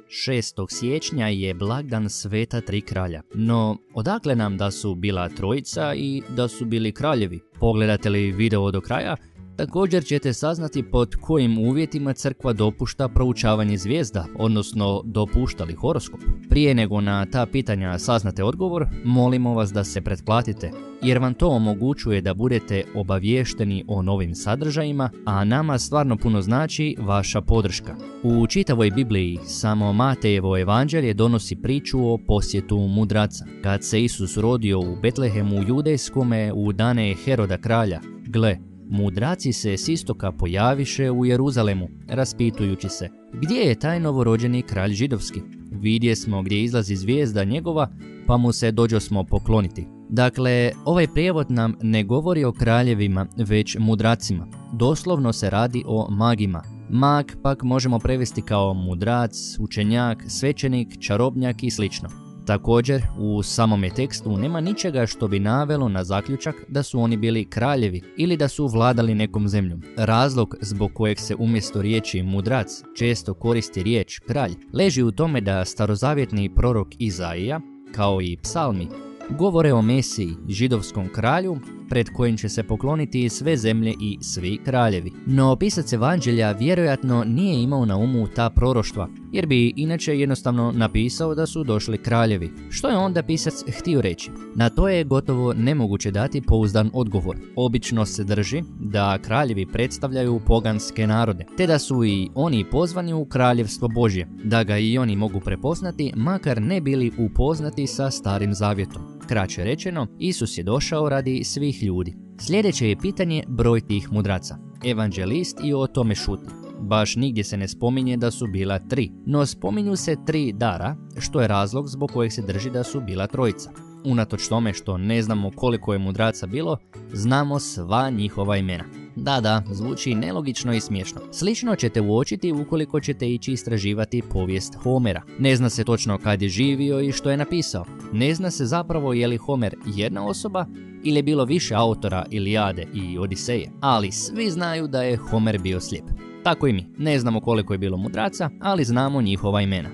6. siječnja je blagdan Sveta Tri kralja. No, odakle nam da su bila trojica i da su bili kraljevi? Pogledate li video do kraja, također ćete saznati pod kojim uvjetima crkva dopušta proučavanje zvijezda, odnosno dopušta li horoskop. Prije nego na ta pitanja saznate odgovor, molimo vas da se pretplatite, jer vam to omogućuje da budete obaviješteni o novim sadržajima, a nama stvarno puno znači vaša podrška. U čitavoj Bibliji samo Matejevo evanđelje donosi priču o posjetu mudraca. Kad se Isus rodio u Betlehemu judejskome u dane Heroda kralja, gle, mudraci se s istoka pojaviše u Jeruzalemu, raspitujući se, gdje je taj novorođeni kralj židovski? Vidje smo gdje izlazi zvijezda njegova, pa mu se dođosmo pokloniti. Dakle, ovaj prijevod nam ne govori o kraljevima, već mudracima. Doslovno se radi o magima. Mag pak možemo prevesti kao mudrac, učenjak, svećenik, čarobnjak i sl. Također, u samome tekstu nema ničega što bi navelo na zaključak da su oni bili kraljevi ili da su vladali nekom zemljom. Razlog zbog kojeg se umjesto riječi mudrac često koristi riječ kralj leži u tome da starozavjetni prorok Izaija, kao i psalmi, govore o Mesiji, židovskom kralju, pred kojim će se pokloniti sve zemlje i svi kraljevi. No pisac evanđelja vjerojatno nije imao na umu ta proroštva, jer bi inače jednostavno napisao da su došli kraljevi. Što je onda pisac htio reći? Na to je gotovo nemoguće dati pouzdan odgovor. Obično se drži da kraljevi predstavljaju poganske narode, te da su i oni pozvani u kraljevstvo Božje, da ga i oni mogu prepoznati, makar ne bili upoznati sa Starim zavjetom. Kraće rečeno, Isus je došao radi svih ljudi. Sljedeće je pitanje broj tih mudraca. Evanđelist i o tome šuti. Baš nigdje se ne spominje da su bila 3, no spominju se 3 dara, što je razlog zbog kojeg se drži da su bila trojica. Unatoč tome što ne znamo koliko je mudraca bilo, znamo sva njihova imena. Da, zvuči nelogično i smiješno. Slično ćete uočiti ukoliko ćete ići istraživati povijest Homera. Ne zna se točno kad je živio i što je napisao. Ne zna se zapravo je li Homer jedna osoba ili je bilo više autora Ilijade i Odiseje. Ali svi znaju da je Homer bio slijep. Tako i mi. Ne znamo koliko je bilo mudraca, ali znamo njihova imena.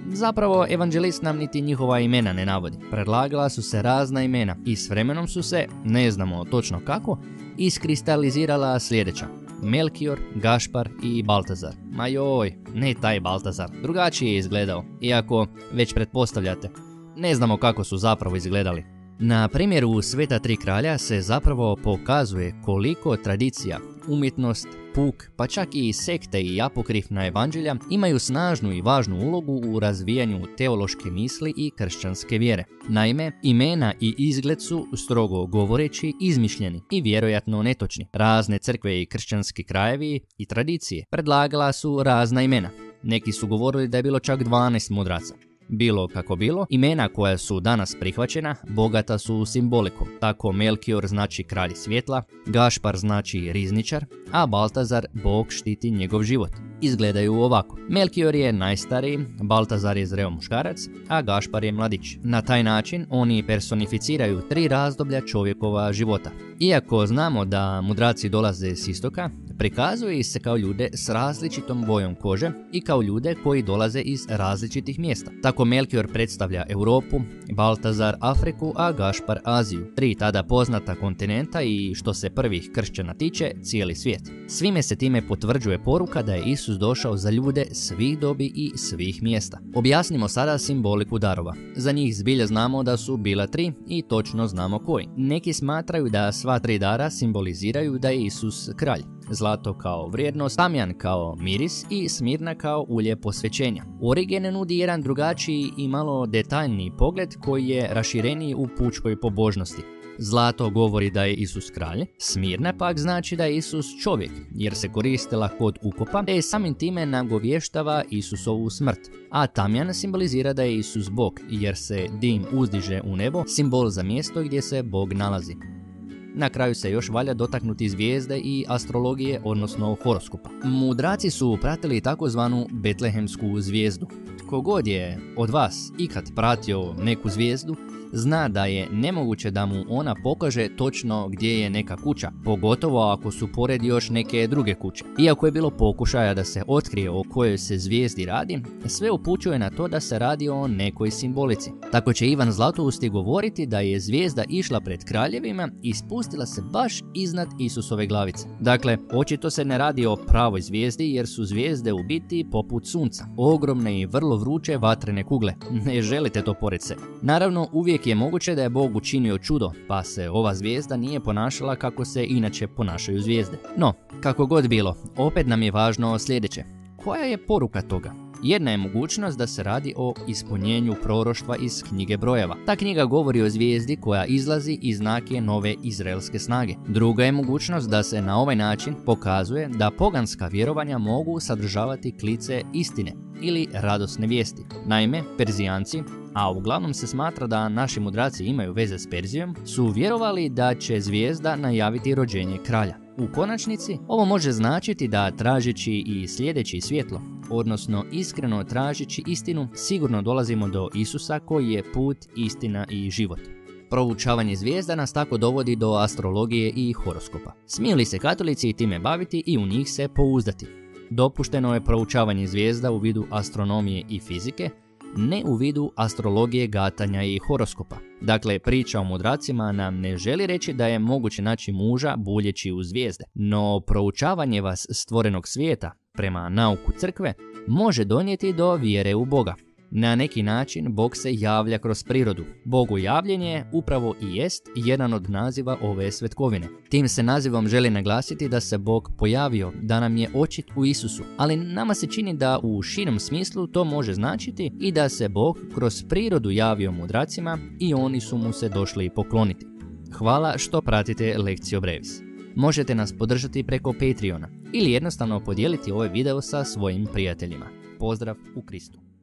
Zapravo, evanđelist nam niti njihova imena ne navodi. Predlagala su se razna imena i s vremenom su se, ne znamo točno kako, iskristalizirala sljedeća: Melkior, Gašpar i Baltazar. Ma joj, ne taj Baltazar, drugačije je izgledao, iako već pretpostavljate. Ne znamo kako su zapravo izgledali. Na primjeru Sveta Tri kralja se zapravo pokazuje koliko tradicija, umjetnost, puk, pa čak i sekte i apokrifna evanđelja imaju snažnu i važnu ulogu u razvijanju teološke misli i kršćanske vjere. Naime, imena i izgled su, strogo govoreći, izmišljeni i vjerojatno netočni. Razne crkve i kršćanski krajevi i tradicije predlagala su razna imena. Neki su govorili da je bilo čak 12 mudraca. Bilo kako bilo, imena koja su danas prihvaćena bogata su simbolikom. Tako Melkior znači kralj svjetla, Gašpar znači rizničar, a Baltazar bog štiti njegov život. Izgledaju ovako. Melkior je najstariji, Baltazar je zreo muškarac, a Gašpar je mladić. Na taj način oni personificiraju 3 razdoblja čovjekova života. Iako znamo da mudraci dolaze s istoka, prikazuje ih se kao ljude s različitom bojom kože i kao ljude koji dolaze iz različitih mjesta. Tako Melkior predstavlja Europu, Baltazar Afriku, a Gašpar Aziju. 3 tada poznata kontinenta i, što se prvih kršćana tiče, cijeli svijet. Svime se time potvrđuje poruka da je Isus došao za ljude svih dobi i svih mjesta. Objasnimo sada simboliku darova. Za njih zbilja znamo da su bila 3 i točno znamo koji. Neki smatraju da sva 3 dara simboliziraju da je Isus kralj. Zlato kao vrijednost, tamjan kao miris i smirna kao ulje posvećenja. Origen nudi jedan drugačiji i malo detaljniji pogled koji je rašireniji u pučkoj pobožnosti. Zlato govori da je Isus kralj, smirna pak znači da je Isus čovjek, jer se koristila kod ukopa, te samim time nagovještava Isusovu smrt. A tamjan simbolizira da je Isus Bog, jer se dim uzdiže u nebo, simbol za mjesto gdje se Bog nalazi. Na kraju se još valja dotaknuti zvijezde i astrologije, odnosno horoskopa. Mudraci su pratili takozvanu betlehemsku zvijezdu. Kogod je od vas ikad pratio neku zvijezdu, zna da je nemoguće da mu ona pokaže točno gdje je neka kuća, pogotovo ako su pored još neke druge kuće. Iako je bilo pokušaja da se otkrije o kojoj se zvijezdi radi, sve upućuje na to da se radi o nekoj simbolici. Tako će Ivan Zlatousti govoriti da je zvijezda išla pred kraljevima i spustila se baš iznad Isusove glavice. Dakle, očito se ne radi o pravoj zvijezdi jer su zvijezde u biti poput sunca, ogromne i vrlo vruće vatrene kugle. Ne želite to pored sebe. Naravno, uvijek je moguće da je Bog učinio čudo, pa se ova zvijezda nije ponašala kako se inače ponašaju zvijezde. No, kako god bilo, opet nam je važno sljedeće. Koja je poruka toga? Jedna je mogućnost da se radi o ispunjenju proroštva iz knjige Brojeva. Ta knjiga govori o zvijezdi koja izlazi iz znake nove izraelske snage. Druga je mogućnost da se na ovaj način pokazuje da poganska vjerovanja mogu sadržavati klice istine ili radosne vijesti. Naime, Perzijanci, a uglavnom se smatra da naši mudraci imaju veze s Perzijom, su vjerovali da će zvijezda najaviti rođenje kralja. U konačnici, ovo može značiti da tražeći i sljedeći svjetlo, odnosno iskreno tražeći istinu, sigurno dolazimo do Isusa koji je put, istina i život. Proučavanje zvijezda nas tako dovodi do astrologije i horoskopa. Smiju li se katolici time baviti i u njih se pouzdati? Dopušteno je proučavanje zvijezda u vidu astronomije i fizike, ne u vidu astrologije, gatanja i horoskopa. Dakle, priča o mudracima nam ne želi reći da je moguće naći muža buljeći u zvijezde, no proučavanje vas stvorenog svijeta, prema nauku crkve, može donijeti do vjere u Boga. Na neki način Bog se javlja kroz prirodu. Bogu javljenje upravo i jest jedan od naziva ove svetkovine. Tim se nazivom želi naglasiti da se Bog pojavio, da nam je očit u Isusu, ali nama se čini da u širem smislu to može značiti i da se Bog kroz prirodu javio mudracima i oni su mu se došli pokloniti. Hvala što pratite Lectio Brevis. Možete nas podržati preko Patreona ili jednostavno podijeliti ovaj video sa svojim prijateljima. Pozdrav u Kristu.